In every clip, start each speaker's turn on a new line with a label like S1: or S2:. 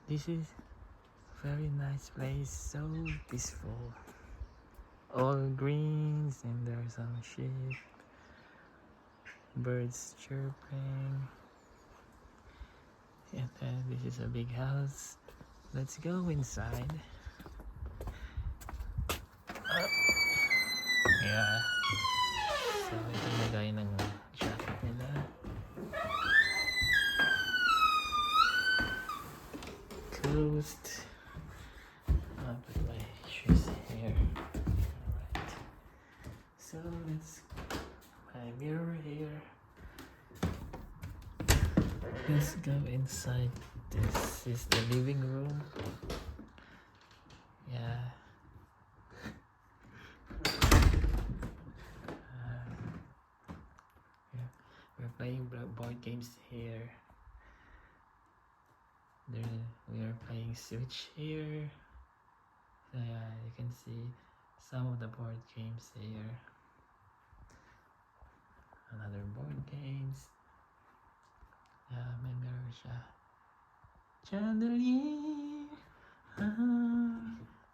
S1: This is very nice place, so peaceful. All greens and there's some sheep, birds chirping. And then this is a big house. Let's go inside. Yeah. So ito na gaya ng jacket nila. Closed. I'll put my shoes here. Alright. So let's my mirror here. Let's go inside. This is the living room. Yeah. Yeah. We're playing board games here. We are playing Switch here. So yeah, you can see some of the board games here. Another board games. Yeah, may mirror siya. Chandelier,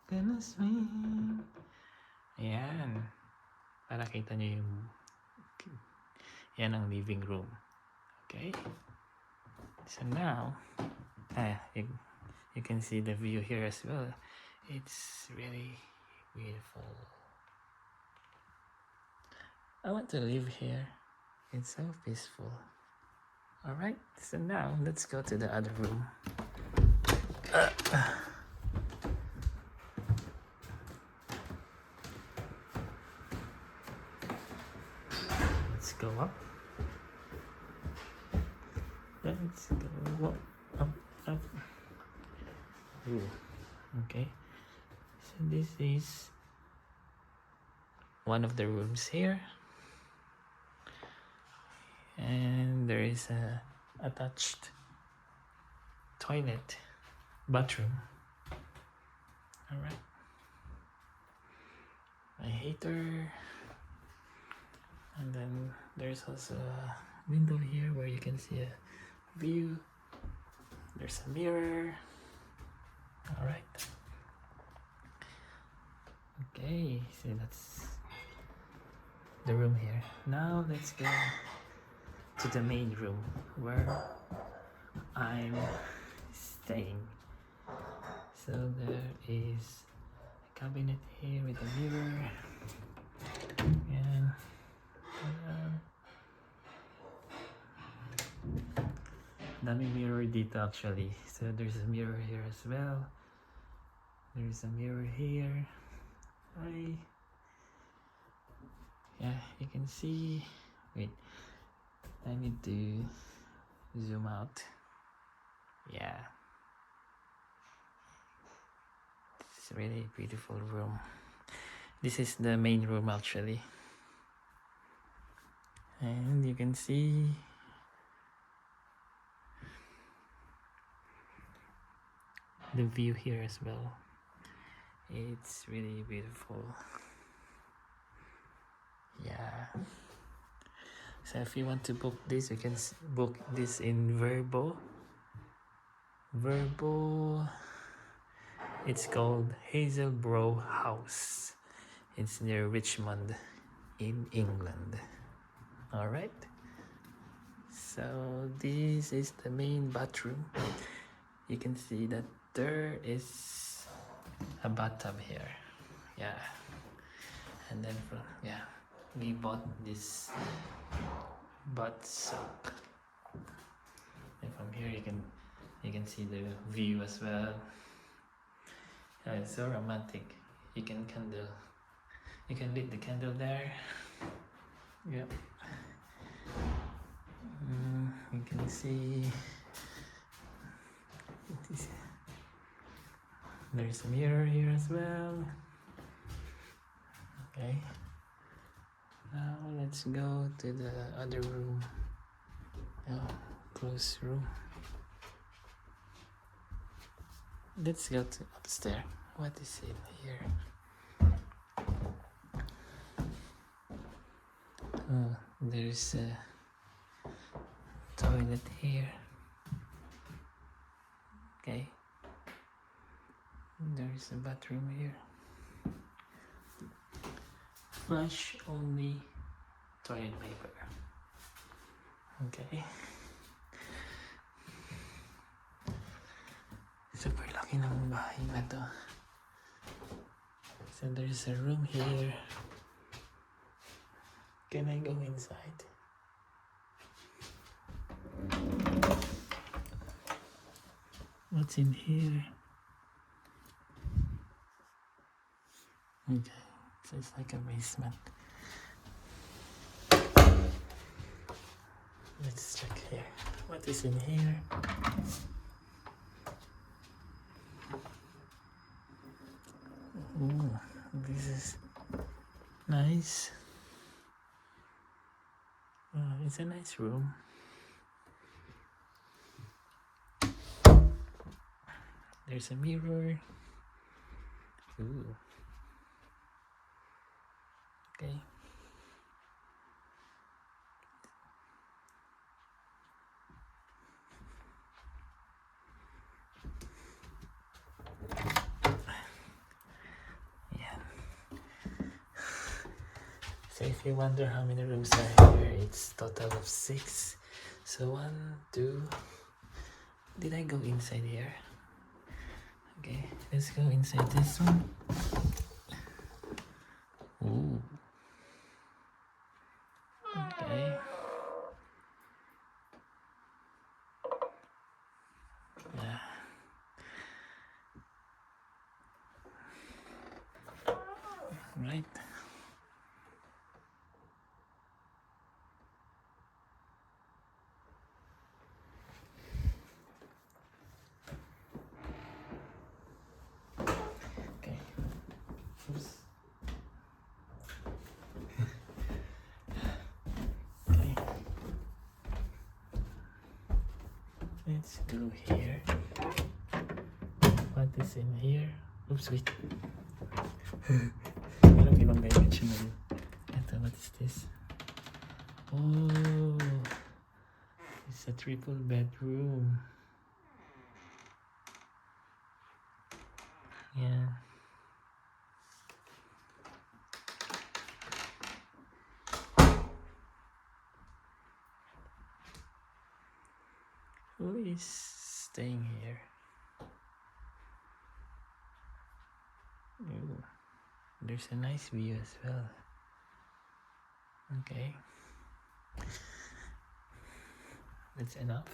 S1: gonna swing. Ayan. Para kita nyo yung yan ang living room. Okay? So now, you can see the view here as well. It's really beautiful. I want to live here. It's so peaceful. Alright, so now let's go to the other room. Let's go up. Let's go up. Ooh, okay. So this is one of the rooms here. And there is a attached toilet, bathroom. Alright. A heater. And then there's also a window here where you can see a view. There's a mirror. Alright. Okay, so that's the room here. Now let's go to the main room where I'm staying. So there is a cabinet here with a mirror and daming mirror dito actually. So there's a mirror here as well. There's a mirror here. Hi. Yeah, you can see. Wait, I need to zoom out. Yeah, it's a really beautiful room. This is the main room actually, and you can see the view here as well. It's really beautiful. Yeah. So if you want to book this, you can book this in Verbo. It's called Hazel Brow House. It's near Richmond in England. Alright. So this is the main bathroom. You can see that there is a bathtub here. Yeah. And then we bought this bath soap. And from here you can see the view as well. Yeah, it's so romantic. You can lit the candle there. Yep. You can see there's a mirror here as well. Okay. Now let's go to the other room. Close room. Let's go to upstairs. What is in here? There's a toilet here. Okay. there's a bathroom here. Flush only toilet paper. Okay. Super laki ng bahay na to. So there's a room here. Can I go inside? What's in here? Okay, so it's like a basement. Let's check here. What is in here? Ooh, this is nice. It's a nice room. There's a mirror. Ooh. Okay. Yeah. So if you wonder how many rooms are here, it's total of 6. So 1, 2. Did I go inside here? Okay, let's go inside this one. Ooh. Okay. Yeah. Right. Okay. Oops. Okay. Let's go here. What is in here? Oops, wait. Parang ibang dimension na yun. Ito, what is this? Oh, it's a triple bedroom. Yeah. Who is staying here? Ooh, there's a nice view as well. Okay. That's enough.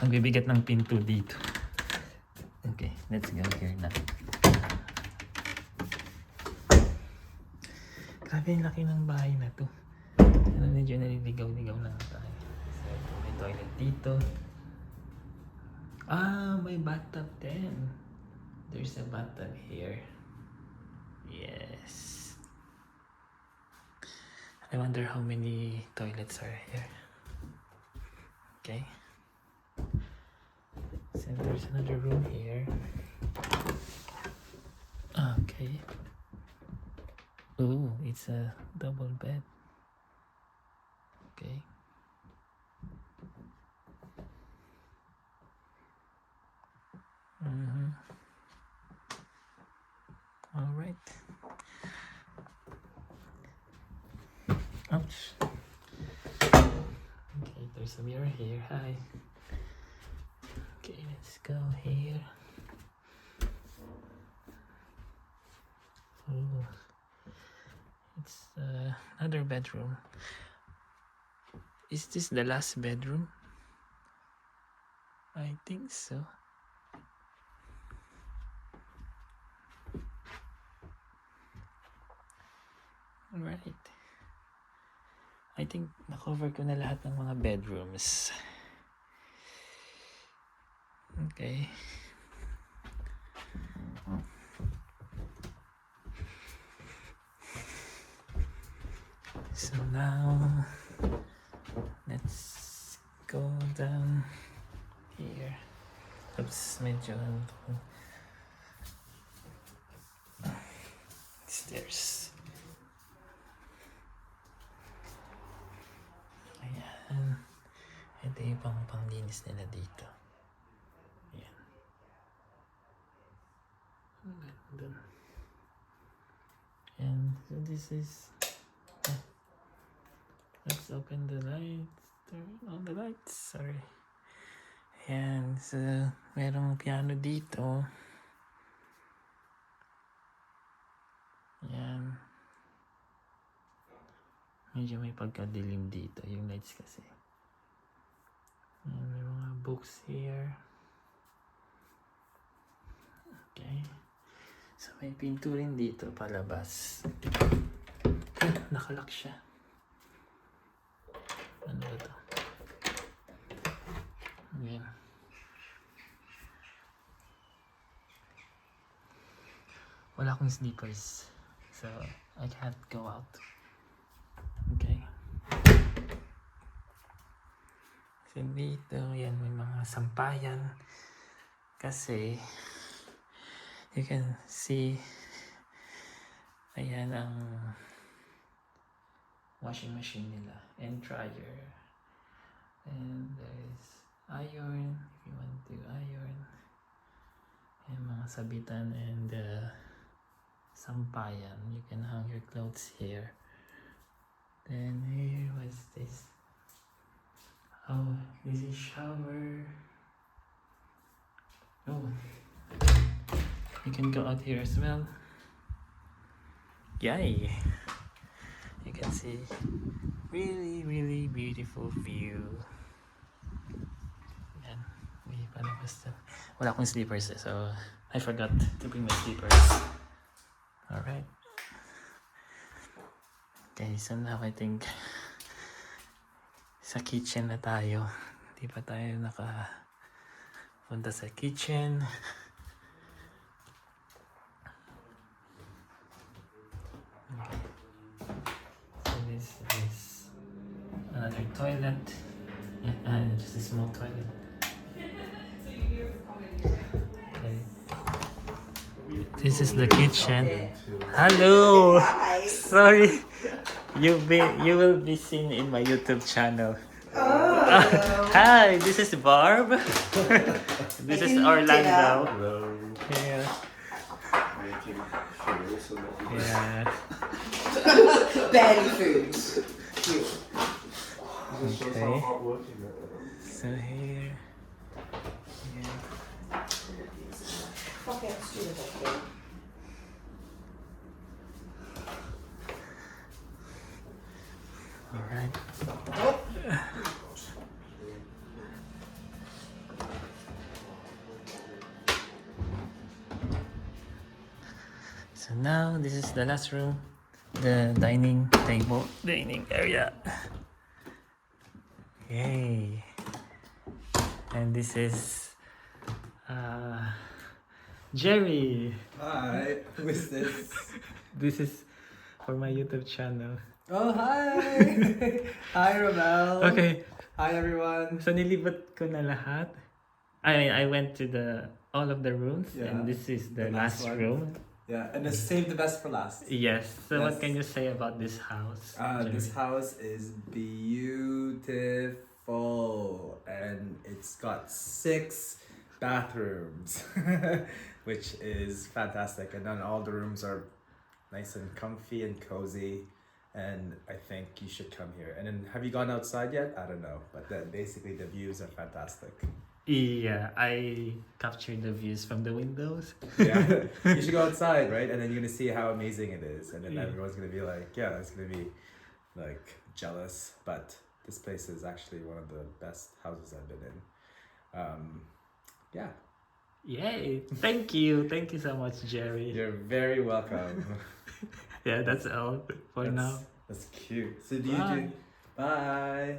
S1: Ang bibigat ng pinto dito. Okay, let's go here na. Grabe yung laki ng bahay na to. Medyo naliligaw-ligaw lang tayo. So, may toilet dito. May bathtub din. There's a bathtub here. Yes. I wonder how many toilets are here. Okay. So there's another room here. Okay. Ooh, it's a double bed. Okay. All right. Ouch. Okay, there's a mirror here. Hi. Okay, let's go here. Oh, it's another bedroom. Is this the last bedroom? I think so. Alright. I think na-cover ko na lahat ng mga bedrooms. Okay. So now, let's go down here. Oops, medyo stairs. Ayan. Ito yung panglinis nila dito. Ayan. And so this is, let's open the lights, turn on the lights, sorry. And so, merong piano dito. Yan. Medyo may pagkadilim dito, yung lights kasi. And may mga books here. Okay. So may pinto rin dito palabas. Nakalock siya. Ano ba ito? Ayan. Wala akong slippers. So I can't go out. Okay. So dito, yan, may mga sampayan. Kasi you can see, ayan ang washing machine nila and dryer. And there's iron if you want to iron. And mga sabitan and sampayan. You can hang your clothes here. Then here, what's this? Oh, this is shower. Oh, you can go out here as well. Yay! You can see really beautiful view. Yan. May palabas na. Wala akong slippers so I forgot to bring my slippers. Alright. Okay, so now I think sa kitchen na tayo. Hindi pa tayo nakapunta sa kitchen. Okay. So this is another toilet. And just a small toilet. Okay. This is the kitchen. Hello! Sorry. You will be seen in my YouTube channel. Hi, this is Barb. This is Orlando.
S2: Hello.
S1: Yeah.
S2: Making sure so that you
S1: Yeah.
S3: Barely foods.
S2: Just shows how hard working that is.
S1: So here. Yeah. Alright. So now this is the last room, the dining area. Yay! And this is Jerry.
S3: Hi, who is this?
S1: This is for my YouTube channel.
S3: Oh, hi! Hi, Ramel.
S1: Okay,
S3: Hi, everyone.
S1: so nilibat ko na lahat. I went to all of the rooms,
S3: Yeah.
S1: and this is the
S3: The last
S1: last
S3: one.
S1: room.
S3: Yeah, and let's save the best for last.
S1: Yes. So what
S3: Yes.
S1: can you say about this house?
S3: This
S1: Jerry?
S3: house is beautiful, and it's got 6 bathrooms, which is fantastic. And then all the rooms are nice and comfy and cozy. And I think you should come here. And then, have you gone outside yet? I don't know, but basically the views are fantastic.
S1: Yeah, I captured the views from the windows.
S3: Yeah, you should go outside, right? And then you're gonna see how amazing it is, and then
S1: Yeah.
S3: everyone's gonna be like, yeah, it's gonna be like jealous. But this place is actually one of the best houses I've been in. Yeah,
S1: Yay! Thank you so much, Jerry.
S3: you're very welcome.
S1: Yeah, that's all for now.
S3: That's cute. So do you
S1: Bye.
S3: do? Bye.